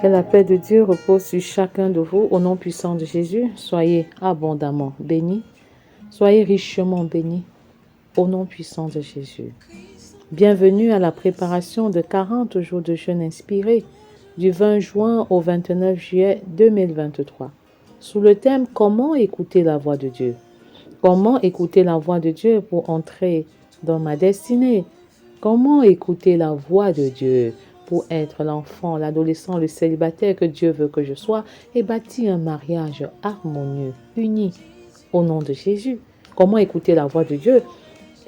Que la paix de Dieu repose sur chacun de vous. Au nom puissant de Jésus, soyez abondamment bénis. Soyez richement bénis. Au nom puissant de Jésus. Bienvenue à la préparation de 40 jours de jeûne inspiré du 20 juin au 29 juillet 2023. Sous le thème « Comment écouter la voix de Dieu ?» Comment écouter la voix de Dieu pour entrer dans ma destinée? Comment écouter la voix de Dieu pour être l'enfant, l'adolescent, le célibataire que Dieu veut que je sois et bâtir un mariage harmonieux, uni, au nom de Jésus? Comment écouter la voix de Dieu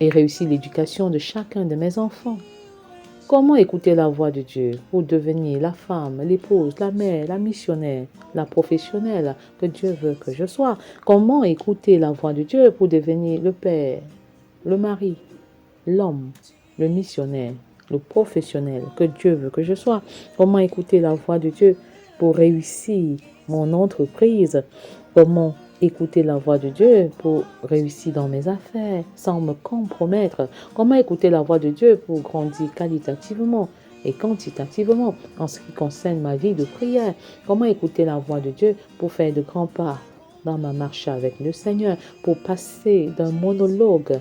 et réussir l'éducation de chacun de mes enfants? Comment écouter la voix de Dieu pour devenir la femme, l'épouse, la mère, la missionnaire, la professionnelle que Dieu veut que je sois? Comment écouter la voix de Dieu pour devenir le père, le mari, l'homme, le missionnaire, le professionnel que Dieu veut que je sois? Comment écouter la voix de Dieu pour réussir mon entreprise? Comment écouter la voix de Dieu pour réussir dans mes affaires sans me compromettre? Comment écouter la voix de Dieu pour grandir qualitativement et quantitativement en ce qui concerne ma vie de prière? Comment écouter la voix de Dieu pour faire de grands pas dans ma marche avec le Seigneur, pour passer d'un monologue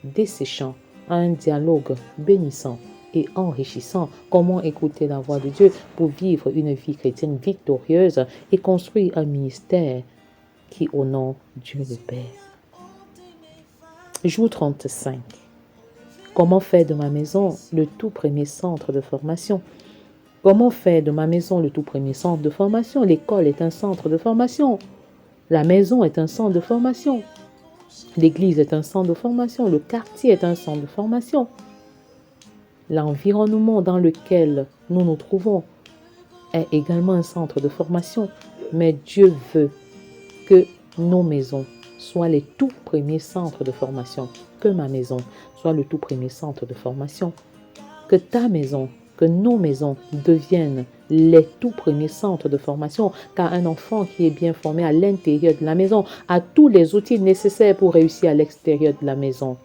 desséchant à un dialogue bénissant et enrichissant? Comment écouter la voix de Dieu pour vivre une vie chrétienne victorieuse et construire un ministère qui honore Dieu le Père? Jour 35. Comment faire de ma maison le tout premier centre de formation? Comment faire de ma maison le tout premier centre de formation? L'école est un centre de formation. La maison est un centre de formation. L'église est un centre de formation. Le quartier est un centre de formation. L'environnement dans lequel nous nous trouvons est également un centre de formation. Mais Dieu veut que nos maisons soient les tout premiers centres de formation. Que ma maison soit le tout premier centre de formation. Que ta maison, que nos maisons deviennent les tout premiers centres de formation, car un enfant qui est bien formé à l'intérieur de la maison a tous les outils nécessaires pour réussir à l'extérieur de la maison.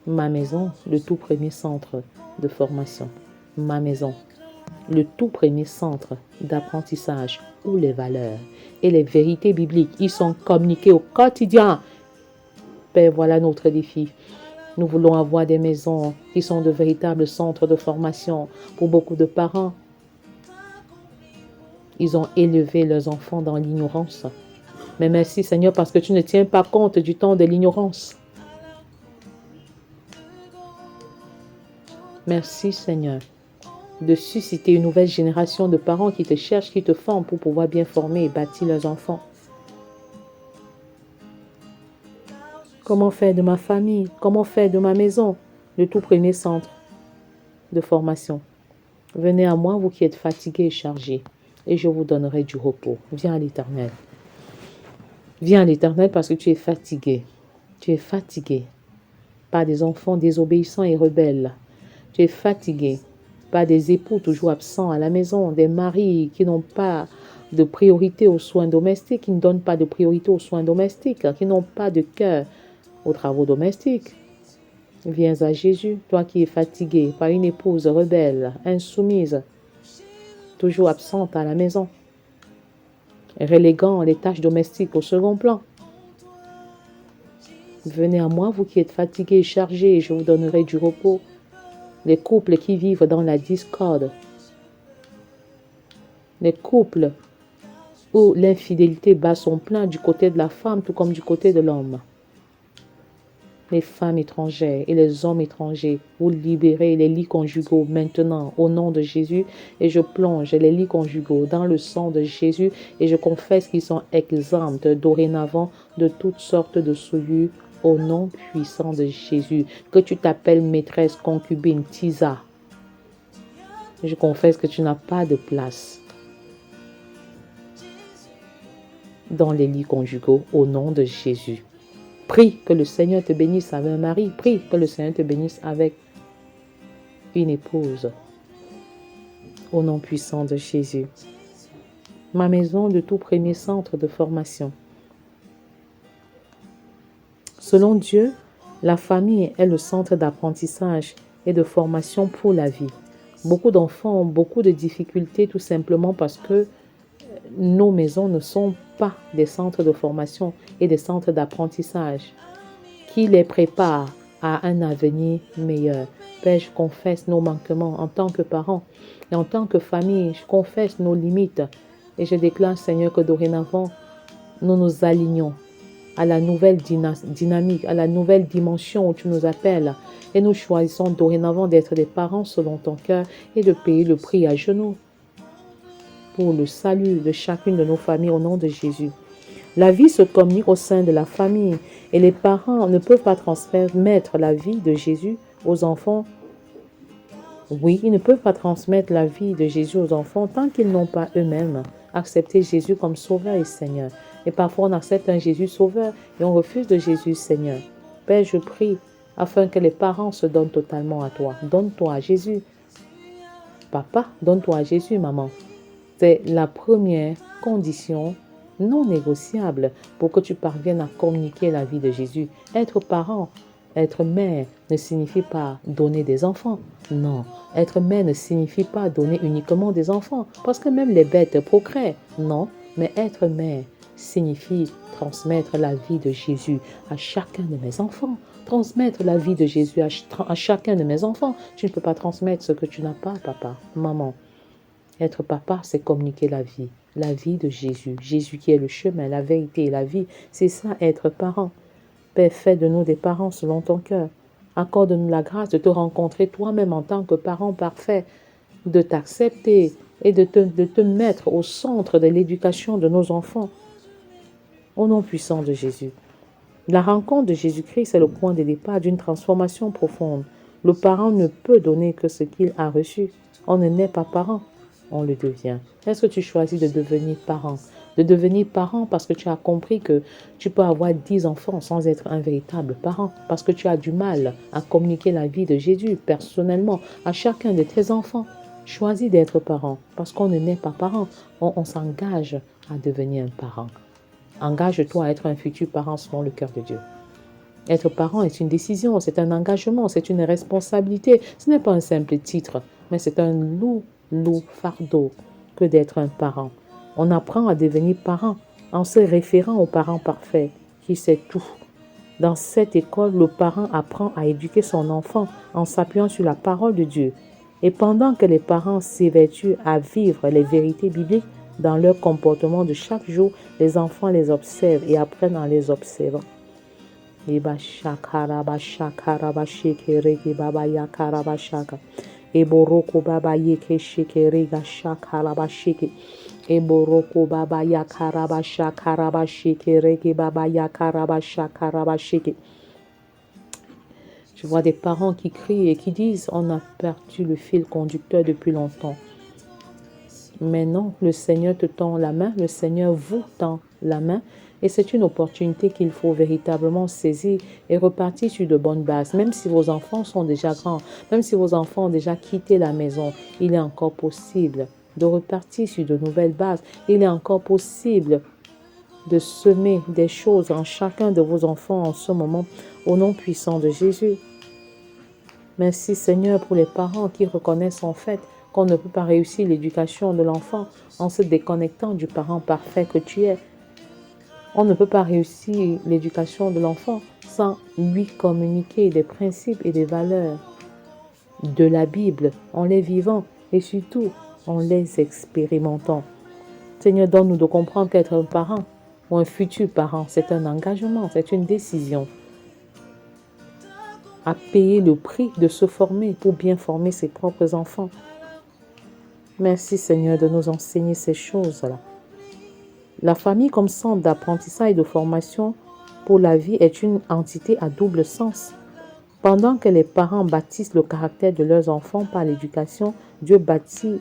Ma maison, le tout premier centre de formation. Ma maison, le tout premier centre d'apprentissage où les valeurs et les vérités bibliques y sont communiquées au quotidien. Père, voilà notre défi. Nous voulons avoir des maisons qui sont de véritables centres de formation pour beaucoup de parents. Ils ont élevé leurs enfants dans l'ignorance. Mais merci Seigneur parce que tu ne tiens pas compte du temps de l'ignorance. Merci Seigneur de susciter une nouvelle génération de parents qui te cherchent, qui te forment pour pouvoir bien former et bâtir leurs enfants. Comment faire de ma famille, comment faire de ma maison le tout premier centre de formation? Venez à moi, vous qui êtes fatigués et chargés, et je vous donnerai du repos. Viens à l'Éternel. Viens à l'Éternel parce que tu es fatigué. Tu es fatigué par des enfants désobéissants et rebelles. Tu es fatigué par des époux toujours absents à la maison, des maris qui n'ont pas de priorité aux soins domestiques, qui ne donnent pas de priorité aux soins domestiques, qui n'ont pas de cœur aux travaux domestiques. Viens à Jésus, toi qui es fatigué par une épouse rebelle, insoumise, toujours absente à la maison, reléguant les tâches domestiques au second plan. Venez à moi, vous qui êtes fatigués et chargés, et je vous donnerai du repos. Les couples qui vivent dans la discorde, les couples où l'infidélité bat son plein du côté de la femme tout comme du côté de l'homme. Les femmes étrangères et les hommes étrangers, vous libérez les lits conjugaux maintenant au nom de Jésus et je plonge les lits conjugaux dans le sang de Jésus et je confesse qu'ils sont exempts dorénavant de toutes sortes de souillures au nom puissant de Jésus. Que tu t'appelles maîtresse, concubine, tisa. Je confesse que tu n'as pas de place dans les lits conjugaux au nom de Jésus. Prie que le Seigneur te bénisse avec un mari. Prie que le Seigneur te bénisse avec une épouse. Au nom puissant de Jésus. Ma maison, le tout premier centre de formation. Selon Dieu, la famille est le centre d'apprentissage et de formation pour la vie. Beaucoup d'enfants ont beaucoup de difficultés tout simplement parce que nos maisons ne sont pas des centres de formation et des centres d'apprentissage qui les préparent à un avenir meilleur. Père, je confesse nos manquements en tant que parents et en tant que famille. Je confesse nos limites et je déclare, Seigneur, que dorénavant, nous nous alignons à la nouvelle dynamique, à la nouvelle dimension où tu nous appelles. Et nous choisissons dorénavant d'être des parents selon ton cœur et de payer le prix à genoux pour le salut de chacune de nos familles au nom de Jésus. La vie se communique au sein de la famille et les parents ne peuvent pas transmettre la vie de Jésus aux enfants. Oui, ils ne peuvent pas transmettre la vie de Jésus aux enfants tant qu'ils n'ont pas eux-mêmes accepté Jésus comme Sauveur et Seigneur. Et parfois, on accepte un Jésus Sauveur et on refuse de Jésus Seigneur. Père, je prie afin que les parents se donnent totalement à toi. Donne-toi à Jésus. Papa, donne-toi à Jésus, maman. C'est la première condition non négociable pour que tu parviennes à communiquer la vie de Jésus. Être parent, être mère ne signifie pas donner des enfants. Non, être mère ne signifie pas donner uniquement des enfants, parce que même les bêtes procréent. Non, mais être mère signifie transmettre la vie de Jésus à chacun de mes enfants. Transmettre la vie de Jésus à chacun de mes enfants. Tu ne peux pas transmettre ce que tu n'as pas, papa, maman. Être papa, c'est communiquer la vie de Jésus. Jésus qui est le chemin, la vérité et la vie. C'est ça, être parent. Père, fais de nous des parents selon ton cœur. Accorde-nous la grâce de te rencontrer toi-même en tant que parent parfait, de t'accepter et de te mettre au centre de l'éducation de nos enfants. Au nom puissant de Jésus. La rencontre de Jésus-Christ est le point de départ d'une transformation profonde. Le parent ne peut donner que ce qu'il a reçu. On ne naît pas parent. On le devient. Est-ce que tu choisis de devenir parent? De devenir parent parce que tu as compris que tu peux avoir 10 enfants sans être un véritable parent. Parce que tu as du mal à communiquer la vie de Jésus personnellement à chacun de tes enfants. Choisis d'être parent parce qu'on ne naît pas parent. On s'engage à devenir un parent. Engage-toi à être un futur parent selon le cœur de Dieu. Être parent est une décision, c'est un engagement, c'est une responsabilité. Ce n'est pas un simple titre, mais c'est un lourd fardeau que d'être un parent. On apprend à devenir parent en se référant au parent parfait qui sait tout. Dans cette école, le parent apprend à éduquer son enfant en s'appuyant sur la parole de Dieu. Et pendant que les parents s'évertuent à vivre les vérités bibliques dans leur comportement de chaque jour, les enfants les observent et apprennent en les observant. Eboroko baba yeke shekere gasha karabashike. Eboroko baba ya karabasha karabashike reke baba ya karabasha karabashike. Je vois des parents qui crient et qui disent on a perdu le fil conducteur depuis longtemps. Mais non, le Seigneur te tend la main, le Seigneur vous tend la main. Et c'est une opportunité qu'il faut véritablement saisir et repartir sur de bonnes bases. Même si vos enfants sont déjà grands, même si vos enfants ont déjà quitté la maison, il est encore possible de repartir sur de nouvelles bases. Il est encore possible de semer des choses en chacun de vos enfants en ce moment, au nom puissant de Jésus. Merci Seigneur pour les parents qui reconnaissent en fait qu'on ne peut pas réussir l'éducation de l'enfant en se déconnectant du parent parfait que tu es. On ne peut pas réussir l'éducation de l'enfant sans lui communiquer des principes et des valeurs de la Bible en les vivant et surtout en les expérimentant. Seigneur, donne-nous de comprendre qu'être un parent ou un futur parent, c'est un engagement, c'est une décision à payer le prix de se former pour bien former ses propres enfants. Merci Seigneur de nous enseigner ces choses-là. La famille comme centre d'apprentissage et de formation pour la vie est une entité à double sens. Pendant que les parents bâtissent le caractère de leurs enfants par l'éducation, Dieu bâtit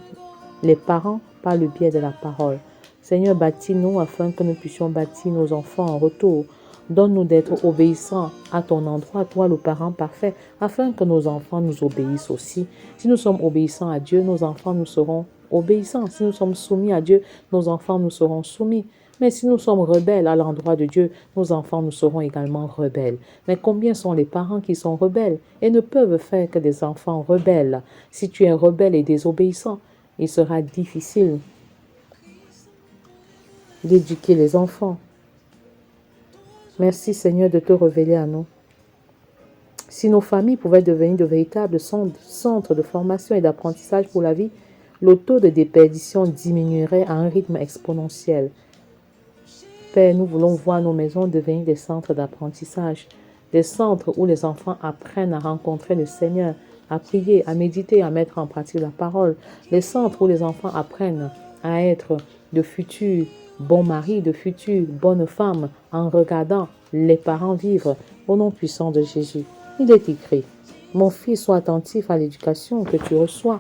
les parents par le biais de la parole. Seigneur, bâtis-nous afin que nous puissions bâtir nos enfants en retour. Donne-nous d'être obéissants à ton endroit, toi le parent parfait, afin que nos enfants nous obéissent aussi. Si nous sommes obéissants à Dieu, nos enfants nous seront obéissants. Si nous sommes soumis à Dieu, nos enfants nous seront soumis. Mais si nous sommes rebelles à l'endroit de Dieu, nos enfants nous seront également rebelles. Mais combien sont les parents qui sont rebelles et ne peuvent faire que des enfants rebelles? Si tu es rebelle et désobéissant, il sera difficile d'éduquer les enfants. Merci Seigneur de te révéler à nous. Si nos familles pouvaient devenir de véritables centres de formation et d'apprentissage pour la vie, le taux de déperdition diminuerait à un rythme exponentiel. Père, nous voulons voir nos maisons devenir des centres d'apprentissage, des centres où les enfants apprennent à rencontrer le Seigneur, à prier, à méditer, à mettre en pratique la parole, des centres où les enfants apprennent à être de futurs bons maris, de futures bonnes femmes, en regardant les parents vivre au nom puissant de Jésus. Il est écrit, mon fils, sois attentif à l'éducation que tu reçois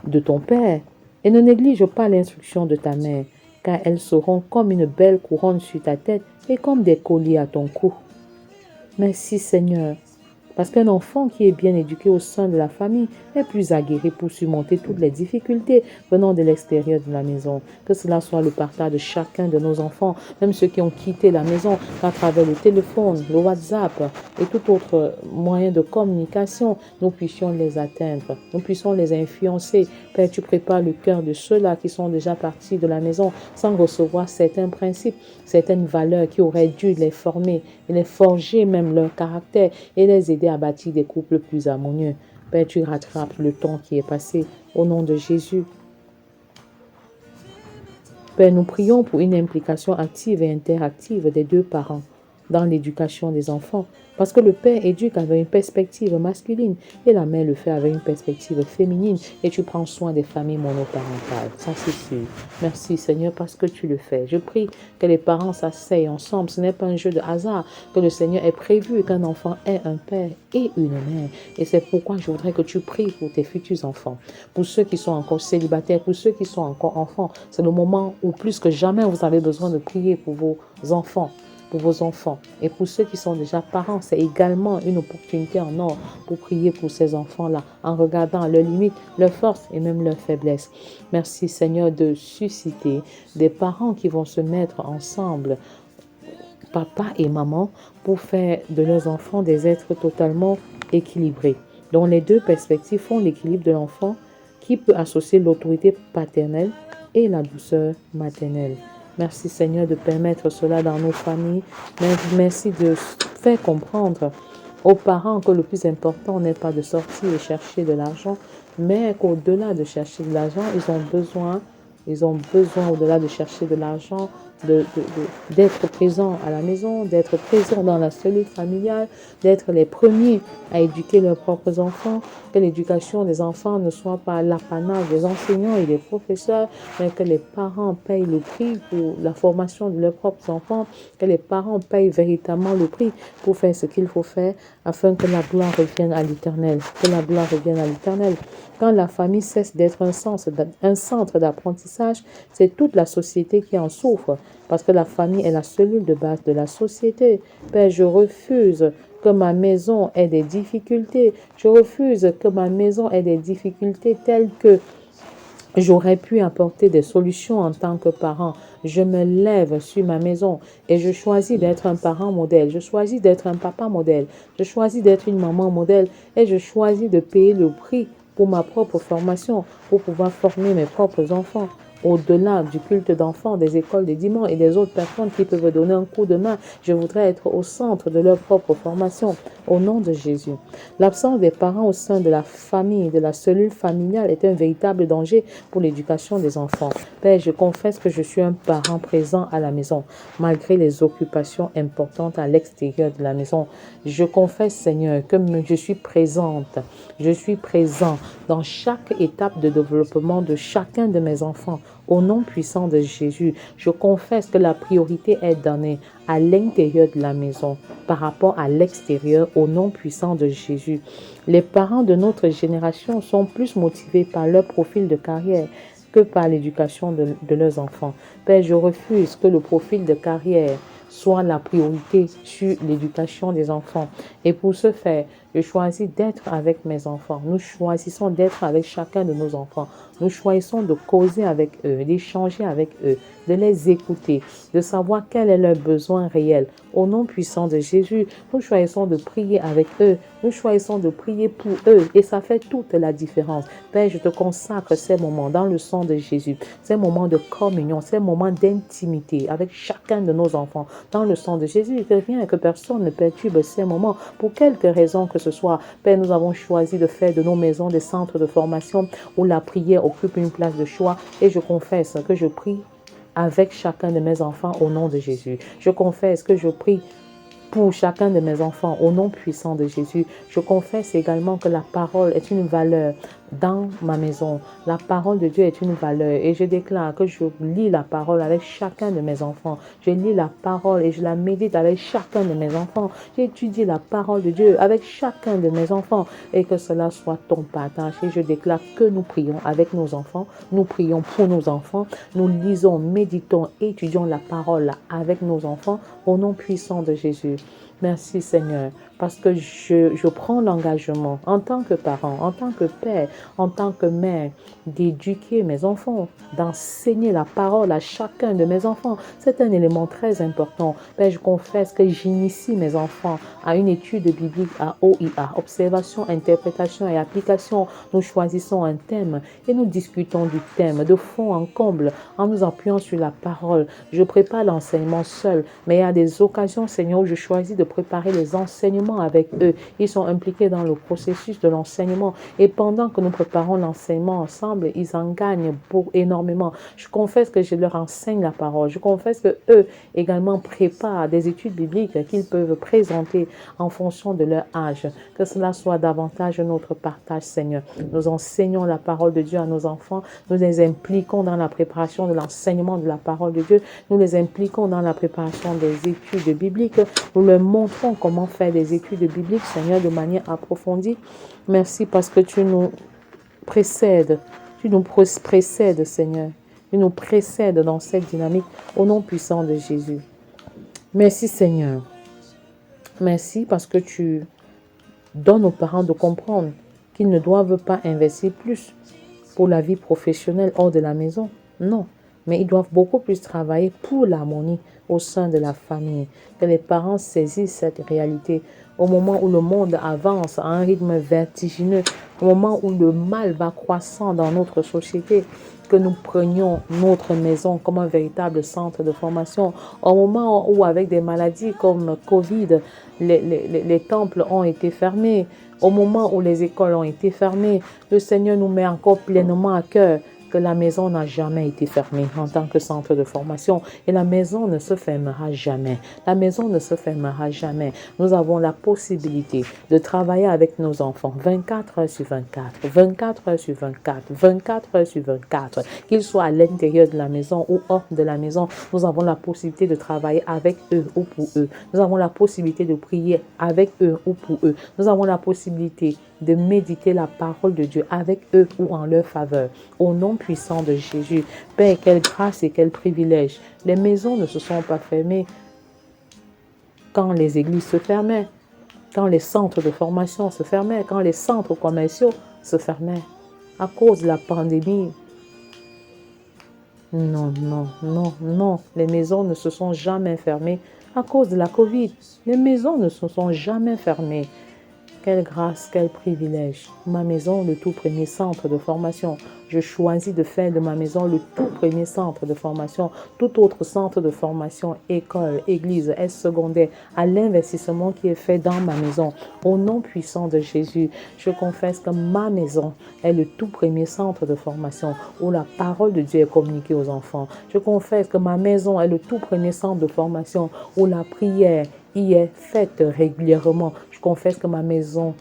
de ton Père et ne néglige pas l'instruction de ta mère, car elles seront comme une belle couronne sur ta tête et comme des colliers à ton cou. Merci Seigneur, parce qu'un enfant qui est bien éduqué au sein de la famille est plus aguerri pour surmonter toutes les difficultés venant de l'extérieur de la maison. Que cela soit le partage de chacun de nos enfants, même ceux qui ont quitté la maison à travers le téléphone, le WhatsApp et tout autre moyen de communication, nous puissions les atteindre, nous puissions les influencer. Père, tu prépares le cœur de ceux-là qui sont déjà partis de la maison sans recevoir certains principes, certaines valeurs qui auraient dû les former et les forger même leur caractère et les aider à bâtir des couples plus harmonieux. Père, tu rattrapes le temps qui est passé au nom de Jésus. Père, nous prions pour une implication active et interactive des deux parents dans l'éducation des enfants, parce que le père éduque avec une perspective masculine et la mère le fait avec une perspective féminine et tu prends soin des familles monoparentales. Ça, c'est sûr. Merci Seigneur parce que tu le fais. Je prie que les parents s'asseyent ensemble. Ce n'est pas un jeu de hasard que le Seigneur ait prévu qu'un enfant ait un père et une mère. Et c'est pourquoi je voudrais que tu pries pour tes futurs enfants, pour ceux qui sont encore célibataires, pour ceux qui sont encore enfants. C'est le moment où plus que jamais vous avez besoin de prier pour vos enfants. Et pour ceux qui sont déjà parents, c'est également une opportunité en or pour prier pour ces enfants-là, en regardant leurs limites, leurs forces et même leurs faiblesses. Merci Seigneur de susciter des parents qui vont se mettre ensemble, papa et maman, pour faire de leurs enfants des êtres totalement équilibrés, dont les deux perspectives font l'équilibre de l'enfant qui peut associer l'autorité paternelle et la douceur maternelle. Merci Seigneur de permettre cela dans nos familles. Merci de faire comprendre aux parents que le plus important n'est pas de sortir et chercher de l'argent, mais qu'au-delà de chercher de l'argent, ils ont besoin au-delà de chercher de l'argent, d'être présents à la maison, d'être présents dans la cellule familiale, d'être les premiers à éduquer leurs propres enfants, que l'éducation des enfants ne soit pas l'apanage des enseignants et des professeurs, mais que les parents payent le prix pour la formation de leurs propres enfants, que les parents payent véritablement le prix pour faire ce qu'il faut faire afin que la gloire revienne à l'Éternel, que la gloire revienne à l'Éternel. Quand la famille cesse d'être un centre d'apprentissage, c'est toute la société qui en souffre, parce que la famille est la cellule de base de la société. Père, je refuse que ma maison ait des difficultés. Je refuse que ma maison ait des difficultés telles que j'aurais pu apporter des solutions en tant que parent. Je me lève sur ma maison et je choisis d'être un parent modèle. Je choisis d'être un papa modèle. Je choisis d'être une maman modèle et je choisis de payer le prix pour ma propre formation, pour pouvoir former mes propres enfants. Au-delà du culte d'enfants, des écoles des dimanches et des autres personnes qui peuvent donner un coup de main, je voudrais être au centre de leur propre formation, au nom de Jésus. L'absence des parents au sein de la famille, de la cellule familiale, est un véritable danger pour l'éducation des enfants. Père, je confesse que je suis un parent présent à la maison, malgré les occupations importantes à l'extérieur de la maison. Je confesse, Seigneur, que je suis présente. Je suis présent dans chaque étape de développement de chacun de mes enfants. Au nom puissant de Jésus, je confesse que la priorité est donnée à l'intérieur de la maison par rapport à l'extérieur au nom puissant de Jésus. Les parents de notre génération sont plus motivés par leur profil de carrière que par l'éducation de leurs enfants. Père, je refuse que le profil de carrière soit la priorité sur l'éducation des enfants. Et pour ce faire, je choisis d'être avec mes enfants. Nous choisissons d'être avec chacun de nos enfants. Nous choisissons de causer avec eux, d'échanger avec eux, de les écouter, de savoir quel est leur besoin réel. Au nom puissant de Jésus, nous choisissons de prier avec eux. Nous choisissons de prier pour eux. Et ça fait toute la différence. Père, je te consacre ces moments dans le sang de Jésus. Ces moments de communion, ces moments d'intimité avec chacun de nos enfants dans le sang de Jésus. Que rien, que personne ne perturbe ces moments. Pour quelque raison que ce soit, Père, nous avons choisi de faire de nos maisons des centres de formation où la prière occupe une place de choix. Et je confesse que je prie avec chacun de mes enfants au nom de Jésus. Je confesse que je prie pour chacun de mes enfants au nom puissant de Jésus. Je confesse également que la parole est une valeur dans ma maison. La parole de Dieu est une valeur et je déclare que je lis la parole avec chacun de mes enfants. Je lis la parole et je la médite avec chacun de mes enfants. J'étudie la parole de Dieu avec chacun de mes enfants et que cela soit ton partage. Et je déclare que nous prions avec nos enfants, nous prions pour nos enfants, nous lisons, méditons, étudions la parole avec nos enfants au nom puissant de Jésus. Merci Seigneur, parce que je prends l'engagement en tant que parent, en tant que père, en tant que mère, d'éduquer mes enfants, d'enseigner la parole à chacun de mes enfants. C'est un élément très important. Père, je confesse que j'initie mes enfants à une étude biblique à OIA, observation, interprétation et application. Nous choisissons un thème et nous discutons du thème de fond en comble en nous appuyant sur la parole. Je prépare l'enseignement seul, mais il y a des occasions, Seigneur, où je choisis de préparer les enseignements avec eux. Ils sont impliqués dans le processus de l'enseignement et pendant que nous préparons l'enseignement ensemble, ils en gagnent énormément. Je confesse que je leur enseigne la parole. Je confesse que eux également préparent des études bibliques qu'ils peuvent présenter en fonction de leur âge. Que cela soit davantage notre partage, Seigneur. Nous enseignons la parole de Dieu à nos enfants. Nous les impliquons dans la préparation de l'enseignement de la parole de Dieu. Nous les impliquons dans la préparation des études bibliques. Nous leur montrons comment faire des études bibliques, Seigneur, de manière approfondie. Merci parce que tu nous précèdes. Tu nous précèdes, Seigneur. Tu nous précèdes dans cette dynamique au nom puissant de Jésus. Merci, Seigneur. Merci parce que tu donnes aux parents de comprendre qu'ils ne doivent pas investir plus pour la vie professionnelle hors de la maison. Non, mais ils doivent beaucoup plus travailler pour l'harmonie au sein de la famille. Que les parents saisissent cette réalité au moment où le monde avance à un rythme vertigineux, au moment où le mal va croissant dans notre société, que nous prenions notre maison comme un véritable centre de formation. Au moment où, avec des maladies comme Covid, les temples ont été fermés, au moment où les écoles ont été fermées, le Seigneur nous met encore pleinement à cœur que la maison n'a jamais été fermée en tant que centre de formation et la maison ne se fermera jamais. La maison ne se fermera jamais. Nous avons la possibilité de travailler avec nos enfants 24 heures sur 24, 24 heures sur 24, 24 heures sur 24, qu'ils soient à l'intérieur de la maison ou hors de la maison. Nous avons la possibilité de travailler avec eux ou pour eux. Nous avons la possibilité de prier avec eux ou pour eux. Nous avons la possibilité de méditer la parole de Dieu avec eux ou en leur faveur. Au nom puissant de Jésus, Père, quelle grâce et quel privilège. Les maisons ne se sont pas fermées quand les églises se fermaient, quand les centres de formation se fermaient, quand les centres commerciaux se fermaient. À cause de la pandémie, non, non, non, non. Les maisons ne se sont jamais fermées à cause de la Covid. Les maisons ne se sont jamais fermées. Quelle grâce, quel privilège. Ma maison, le tout premier centre de formation. Je choisis de faire de ma maison le tout premier centre de formation. Tout autre centre de formation, école, église, est secondaire à l'investissement qui est fait dans ma maison. Au nom puissant de Jésus, je confesse que ma maison est le tout premier centre de formation où la parole de Dieu est communiquée aux enfants. Je confesse que ma maison est le tout premier centre de formation où la prière y est faite régulièrement. Je confesse que ma maison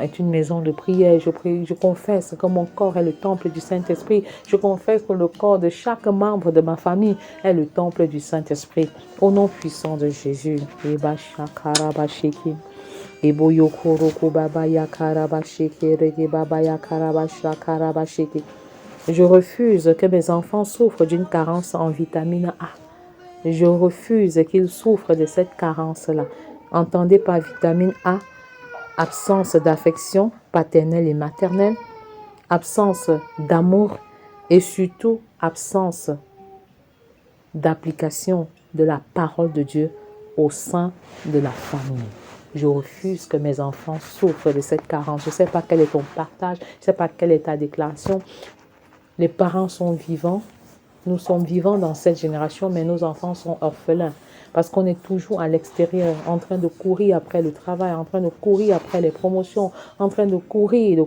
est une maison de prière. Je confesse que mon corps est le temple du Saint-Esprit. Je confesse que le corps de chaque membre de ma famille est le temple du Saint-Esprit. Au nom puissant de Jésus. Je refuse que mes enfants souffrent d'une carence en vitamine A. Je refuse qu'ils souffrent de cette carence-là. Entendez par vitamine A, absence d'affection paternelle et maternelle, absence d'amour et surtout absence d'application de la parole de Dieu au sein de la famille. Je refuse que mes enfants souffrent de cette carence. Je ne sais pas quel est ton partage, je ne sais pas quelle est ta déclaration. Les parents sont vivants, nous sommes vivants dans cette génération, mais nos enfants sont orphelins. Parce qu'on est toujours à l'extérieur, en train de courir après le travail, en train de courir après les promotions, en train de courir.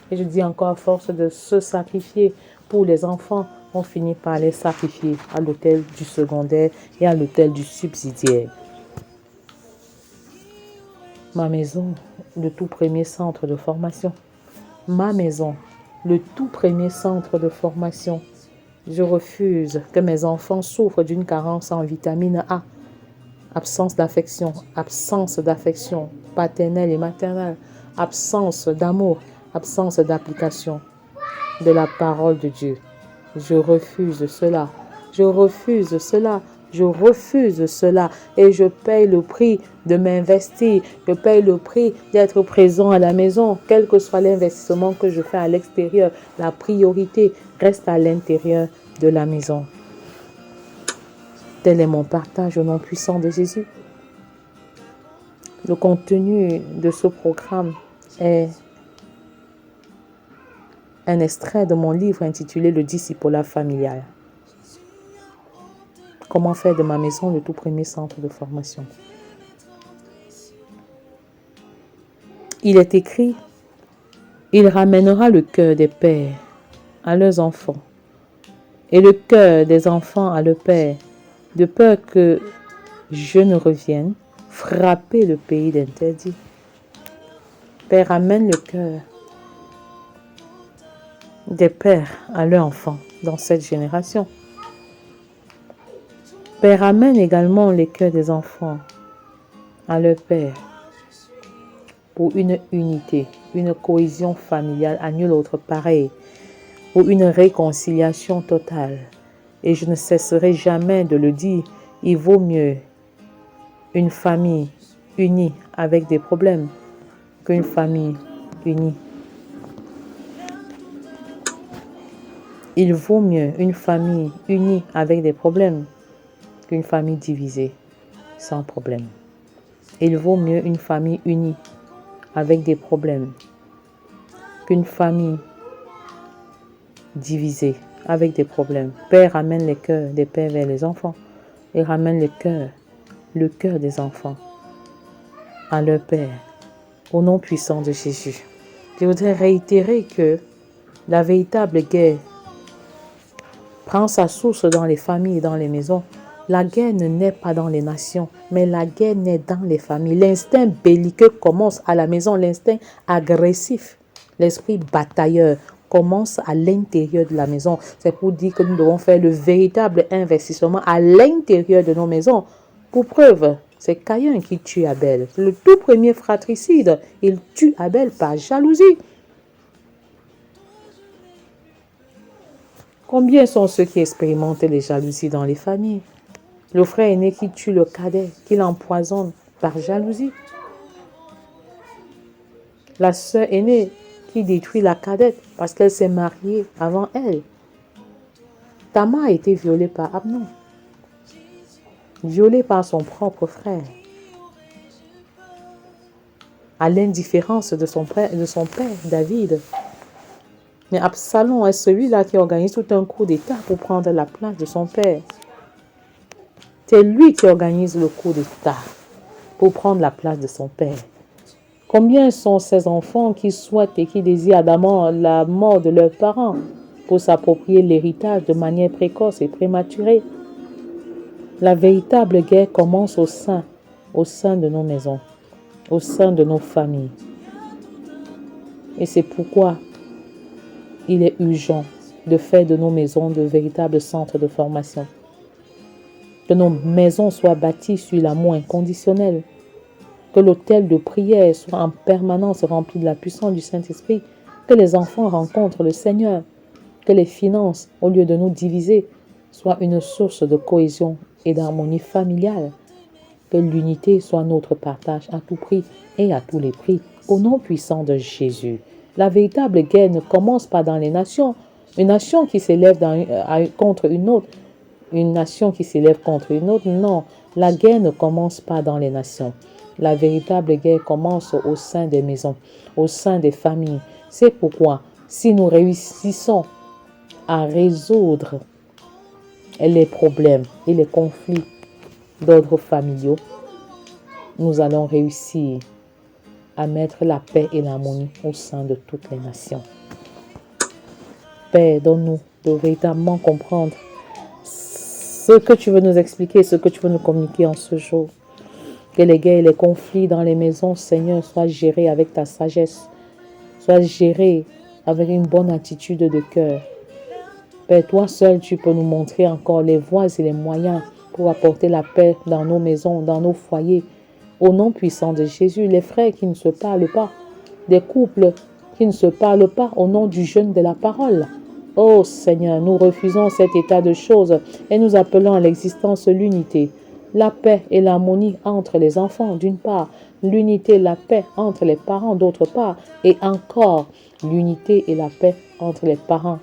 Et je dis encore, à force de se sacrifier pour les enfants, on finit par les sacrifier à l'autel du secondaire et à l'autel du subsidiaire. Ma maison, le tout premier centre de formation. Ma maison, le tout premier centre de formation. Je refuse que mes enfants souffrent d'une carence en vitamine A. Absence d'affection paternelle et maternelle, absence d'amour, absence d'application de la parole de Dieu. Je refuse cela. Je refuse cela. Je refuse cela et je paye le prix de m'investir. Je paye le prix d'être présent à la maison. Quel que soit l'investissement que je fais à l'extérieur, la priorité reste à l'intérieur de la maison. Tel est mon partage au nom puissant de Jésus. Le contenu de ce programme est un extrait de mon livre intitulé Le discipulat familial. Comment faire de ma maison le tout premier centre de formation. Il est écrit, il ramènera le cœur des pères à leurs enfants et le cœur des enfants à leur père, de peur que je ne revienne frapper le pays d'interdit. Père, ramène le cœur des pères à leurs enfants dans cette génération. Père, ramène également les cœurs des enfants à leur père pour une unité, une cohésion familiale à nul autre pareil, pour une réconciliation totale. Et je ne cesserai jamais de le dire, il vaut mieux une famille unie avec des problèmes qu'une famille unie. Il vaut mieux une famille unie avec des problèmes qu'une famille divisée sans problème. Il vaut mieux une famille unie avec des problèmes qu'une famille divisée avec des problèmes. Père ramène les cœurs des pères vers les enfants et ramène le cœur des enfants à leur père. Au nom puissant de Jésus. Je voudrais réitérer que la véritable guerre prend sa source dans les familles et dans les maisons. La guerre ne naît pas dans les nations, mais la guerre naît dans les familles. L'instinct belliqueux commence à la maison, l'instinct agressif, l'esprit batailleur commence à l'intérieur de la maison. C'est pour dire que nous devons faire le véritable investissement à l'intérieur de nos maisons. Pour preuve, c'est Caïn qui tue Abel. Le tout premier fratricide, il tue Abel par jalousie. Combien sont ceux qui expérimentent les jalousies dans les familles? Le frère aîné qui tue le cadet, qui l'empoisonne par jalousie. La sœur aînée qui détruit la cadette parce qu'elle s'est mariée avant elle. Tamar a été violée par Amnon. Violée par son propre frère. À l'indifférence de son père David. Mais Absalom est celui-là qui organise tout un coup d'État pour prendre la place de son père. C'est lui qui organise le coup d'État pour prendre la place de son père. Combien sont ces enfants qui souhaitent et qui désirent ardemment la mort de leurs parents pour s'approprier l'héritage de manière précoce et prématurée? La véritable guerre commence au sein de nos maisons, au sein de nos familles. Et c'est pourquoi il est urgent de faire de nos maisons de véritables centres de formation. Que nos maisons soient bâties sur l'amour inconditionnel. Que l'autel de prière soit en permanence rempli de la puissance du Saint-Esprit. Que les enfants rencontrent le Seigneur. Que les finances, au lieu de nous diviser, soient une source de cohésion et d'harmonie familiale. Que l'unité soit notre partage à tout prix et à tous les prix. Au nom puissant de Jésus. La véritable guerre ne commence pas dans les nations. Une nation qui s'élève contre une autre. Une nation qui s'élève contre une autre. Non, la guerre ne commence pas dans les nations. La véritable guerre commence au sein des maisons, au sein des familles. C'est pourquoi, si nous réussissons à résoudre les problèmes et les conflits d'ordre familiaux, nous allons réussir à mettre la paix et l'harmonie au sein de toutes les nations. Père, donne-nous de véritablement comprendre ce que tu veux nous expliquer, ce que tu veux nous communiquer en ce jour. Que les guerres et les conflits dans les maisons, Seigneur, soient gérés avec ta sagesse, soient gérés avec une bonne attitude de cœur. Père, toi seul, tu peux nous montrer encore les voies et les moyens pour apporter la paix dans nos maisons, dans nos foyers. Au nom puissant de Jésus, les frères qui ne se parlent pas, des couples qui ne se parlent pas, au nom du jeûne de la parole. Oh Seigneur, nous refusons cet état de choses et nous appelons à l'existence l'unité, la paix et l'harmonie entre les enfants d'une part, l'unité et la paix entre les parents d'autre part, et encore l'unité et la paix entre les parents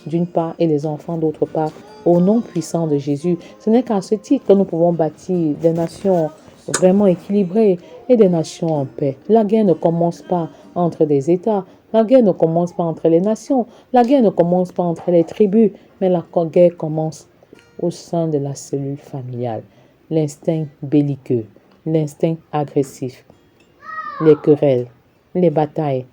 d'une part et les enfants d'autre part. Au nom puissant de Jésus, ce n'est qu'à ce titre que nous pouvons bâtir des nations vraiment équilibrées et des nations en paix. La guerre ne commence pas entre des États, la guerre ne commence pas entre les nations, la guerre ne commence pas entre les tribus, mais la guerre commence au sein de la cellule familiale. L'instinct belliqueux, l'instinct agressif, les querelles, les batailles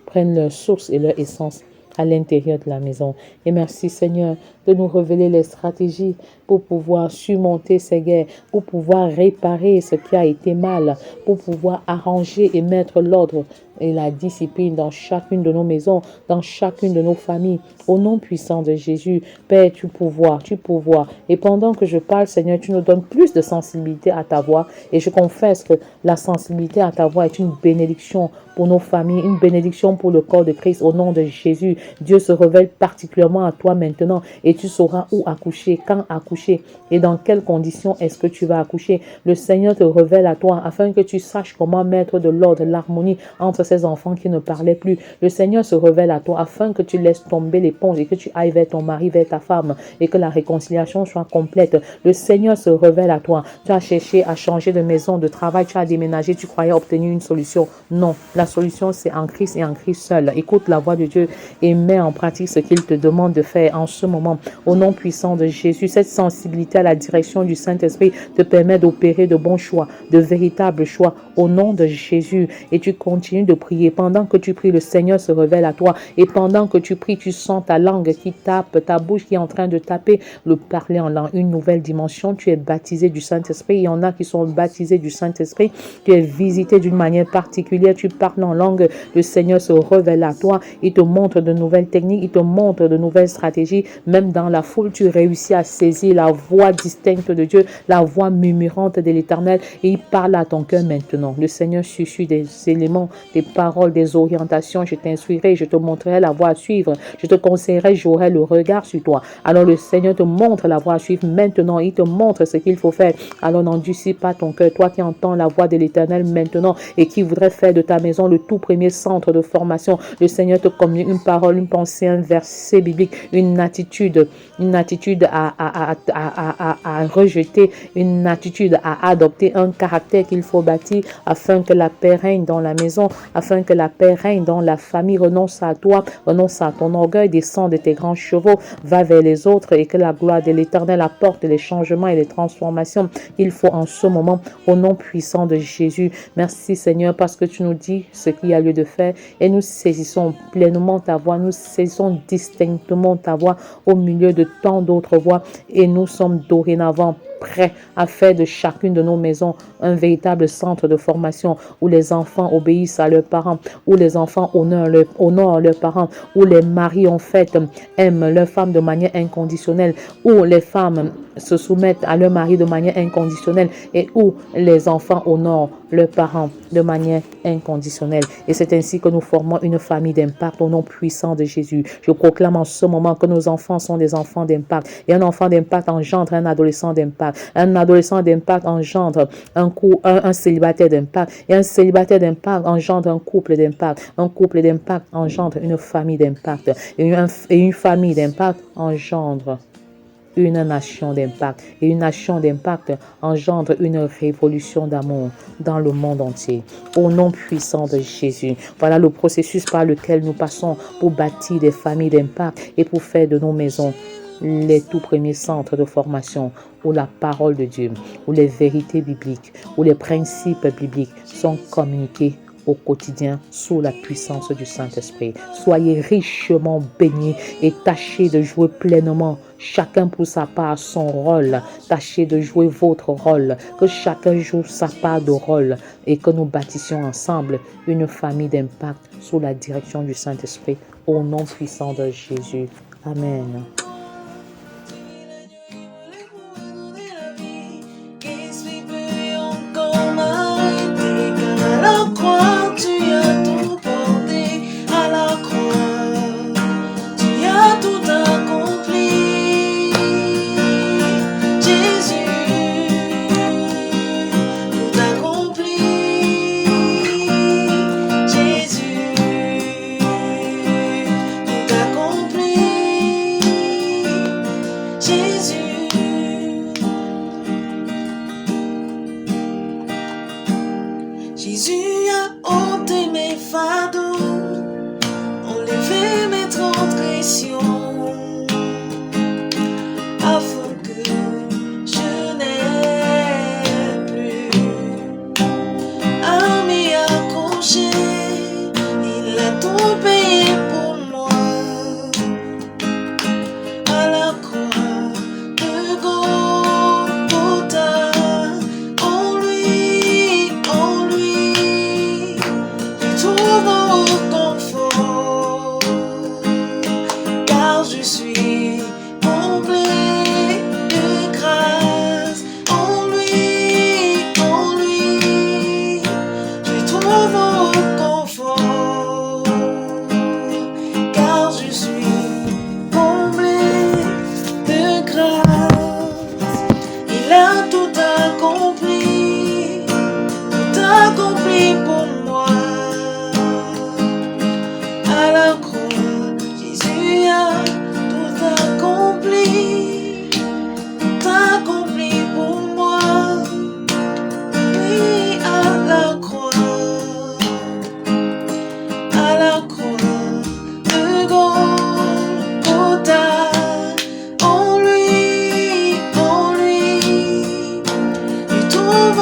prennent leur source et leur essence à l'intérieur de la maison. Et merci Seigneur de nous révéler les stratégies pour pouvoir surmonter ces guerres, pour pouvoir réparer ce qui a été mal, pour pouvoir arranger et mettre l'ordre et la discipline dans chacune de nos maisons, dans chacune de nos familles. Au nom puissant de Jésus, Père, tu pourvois. Et pendant que je parle, Seigneur, tu nous donnes plus de sensibilité à ta voix. Et je confesse que la sensibilité à ta voix est une bénédiction pour nos familles, une bénédiction pour le corps de Christ. Au nom de Jésus, Dieu se révèle particulièrement à toi maintenant et tu sauras où accoucher, quand accoucher et dans quelles conditions est-ce que tu vas accoucher. Le Seigneur te révèle à toi afin que tu saches comment mettre de l'ordre, l'harmonie entre ces enfants qui ne parlaient plus. Le Seigneur se révèle à toi afin que tu laisses tomber l'éponge et que tu ailles vers ton mari, vers ta femme et que la réconciliation soit complète. Le Seigneur se révèle à toi. Tu as cherché à changer de maison, de travail, tu as déménagé, tu croyais obtenir une solution. Non, la solution c'est en Christ et en Christ seul. Écoute la voix de Dieu et mets en pratique ce qu'il te demande de faire en ce moment. Au nom puissant de Jésus, cette sensibilité à la direction du Saint-Esprit te permet d'opérer de bons choix, de véritables choix au nom de Jésus. Et tu continues de prier. Pendant que tu pries, le Seigneur se révèle à toi. Et pendant que tu pries, tu sens ta langue qui tape, ta bouche qui est en train de taper, le parler en langue, une nouvelle dimension. Tu es baptisé du Saint-Esprit. Il y en a qui sont baptisés du Saint-Esprit. Tu es visité d'une manière particulière. Tu parles en langue. Le Seigneur se révèle à toi. Il te montre de nouvelles techniques. Il te montre de nouvelles stratégies. Même dans la foule, tu réussis à saisir la voix distincte de Dieu, la voix murmurante de l'Éternel. Et il parle à ton cœur maintenant. Le Seigneur susurre des éléments, des paroles, des orientations. Je t'instruirai, je te montrerai la voie à suivre. Je te conseillerai, j'aurai le regard sur toi. Alors le Seigneur te montre la voie à suivre maintenant. Il te montre ce qu'il faut faire. Alors n'endurcis pas ton cœur. Toi qui entends la voix de l'Éternel maintenant et qui voudrait faire de ta maison le tout premier centre de formation, le Seigneur te communique une parole, une pensée, un verset biblique, une attitude à rejeter, une attitude à adopter, un caractère qu'il faut bâtir afin que la paix règne dans la maison, afin que la paix règne dans la famille. Renonce à toi, renonce à ton orgueil, descends de tes grands chevaux, va vers les autres et que la gloire de l'Éternel apporte les changements et les transformations qu'il faut en ce moment au nom puissant de Jésus. Merci Seigneur parce que tu nous dis ce qu'il y a lieu de faire et nous saisissons pleinement ta voix, nous saisissons distinctement ta voix au milieu de tant d'autres voix et nous sommes dorénavant prêts à faire de chacune de nos maisons un véritable centre de formation où les enfants obéissent à leurs parents, où les enfants honorent leurs parents, où les maris en fait aiment leurs femmes de manière inconditionnelle, où les femmes se soumettent à leur mari de manière inconditionnelle et où les enfants honorent leurs parents de manière inconditionnelle. Et c'est ainsi que nous formons une famille d'impact au nom puissant de Jésus. Je proclame en ce moment que nos enfants sont des enfants d'impact et un enfant d'impact engendre un adolescent d'impact. d'impact. Un adolescent d'impact engendre un célibataire d'impact. Et un célibataire d'impact engendre un couple d'impact. Un couple d'impact engendre une famille d'impact. Et une famille d'impact engendre une nation d'impact. Et une nation d'impact engendre une révolution d'amour dans le monde entier. Au nom puissant de Jésus. Voilà le processus par lequel nous passons pour bâtir des familles d'impact et pour faire de nos maisons les tout premiers centres de formation où la parole de Dieu, où les vérités bibliques, où les principes bibliques sont communiqués au quotidien sous la puissance du Saint-Esprit. Soyez richement bénis et tâchez de jouer pleinement, chacun pour sa part, son rôle. Tâchez de jouer votre rôle, que chacun joue sa part de rôle et que nous bâtissions ensemble une famille d'impact sous la direction du Saint-Esprit au nom puissant de Jésus. Amen. Jésus a ôté mes fardeaux, enlevé mes transgressions, afin que je n'ai plus à m'y accrocher. Il a tout payé pour moi à la croix de Golgotha. Je suis comblé de grâce en lui, je trouve confort, car je suis comblé de grâce. Il a tout accompli pour moi à la croix. Jésus a accompli pour moi, oui, à la croix de Golgotha. En lui, je trouve